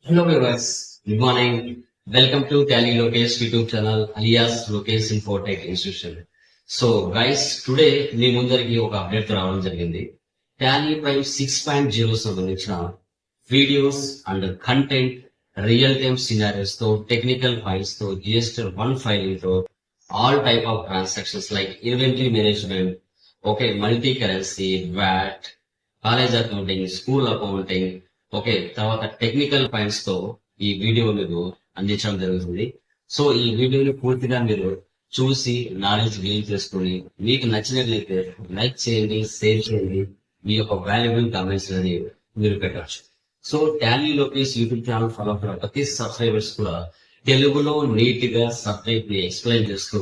Hello viewers, good morning. Welcome to Tally Lokesh YouTube channel alias Lokesh Infotech Institution. So guys today మీ ముందరికి ఒక update రావడం జరిగింది. Tally Prime 6.0 సంబంధించిన videos and content real time scenarios తో technical files తో GST 1 filing తో all type of transactions like inventory management, okay, multi currency, VAT, college accounting, school accounting, okay, తర్వాత టెక్నికల్ పాయింట్స్ తో ఈ video మీకు అందించడం జరుగుతుంది. సో ఈ వీడియోని పూర్తిగా మీరు చూసి నాలెడ్జ్ గెయిన్ చేసుకుని మీకు నచ్చినట్లయితే లైక్ చేయండి, షేర్ చేయండి, మీ యొక్క వాల్యుబుల్ కామెంట్స్ అనేది మీరు పెట్టవచ్చు. So Tally Lokesh YouTube channel follow అవుతున్న ప్రతి సబ్స్క్రైబర్స్ కూడా తెలుగులో నీట్ గా సబ్జెక్ట్ ని ఎక్స్ప్లెయిన్ చేస్తూ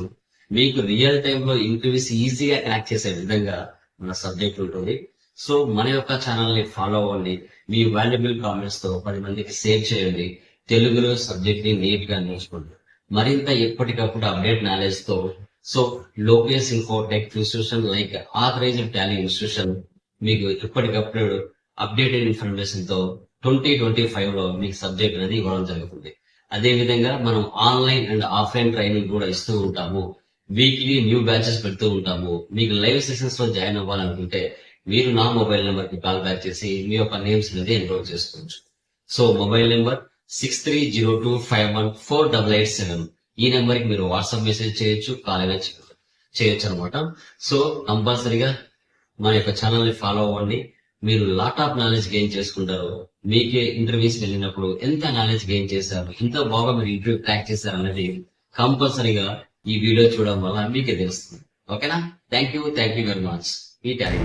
మీకు రియల్ టైమ్ లో ఇంటర్వ్యూస్ ఈజీగా కనెక్ట్ చేసే విధంగా మన సబ్జెక్ట్ ఉంటుంది. సో మన యొక్క ఛానల్ ని ఫాలో అవ్వండి, మీ వాల్యుబుల్ కామెంట్స్ తో 10 మందికి షేర్ చేయండి, తెలుగులో సబ్జెక్ట్ ని నీట్ గా నేర్చుకోండి. మరింత ఎప్పటికప్పుడు అప్డేట్ నాలెడ్జ్ తో so Lokesh infotech institution like authorised Tally institution మీకు ఎప్పటికప్పుడు అప్డేటెడ్ ఇన్ఫర్మేషన్ తో 2025 లో మీకు సబ్జెక్ట్ అనేది ఇవ్వడం జరుగుతుంది. అదే విధంగా మనం ఆన్లైన్ అండ్ ఆఫ్లైన్ ట్రైనింగ్ కూడా ఇస్తూ ఉంటాము. వీక్లీ న్యూ బ్యాచెస్ పెడుతూ ఉంటాము. మీకు లైవ్ సెషన్స్ లో జాయిన్ అవ్వాలనుకుంటే మీరు నా మొబైల్ నెంబర్ కి కాల్ బ్యాక్ చేసి మీ యొక్క నేమ్స్ అనేది ఎన్రోల్ చేసుకోవచ్చు. So mobile number 6302514887. ఈ నెంబర్ కి మీరు వాట్సాప్ మెసేజ్ చేయొచ్చు, కాల్ అయినా చేయొచ్చు అనమాట. సో కంపల్సరీగా మన యొక్క ఛానల్ ని ఫాలో అవ్వండి. మీరు లాట్ ఆఫ్ నాలెడ్జ్ గెయిన్ చేసుకుంటారు. మీకే ఇంటర్వ్యూస్ వెళ్ళినప్పుడు ఎంత నాలెడ్జ్ గెయిన్ చేశారు, ఎంత బాగా మీరు ఇంటర్వ్యూ క్రాక్ చేశారు అనేది కంపల్సరీగా ఈ వీడియో చూడడం వల్ల మీకే తెలుస్తుంది. ఓకేనా? Thank you very much. ఈ టాలీ.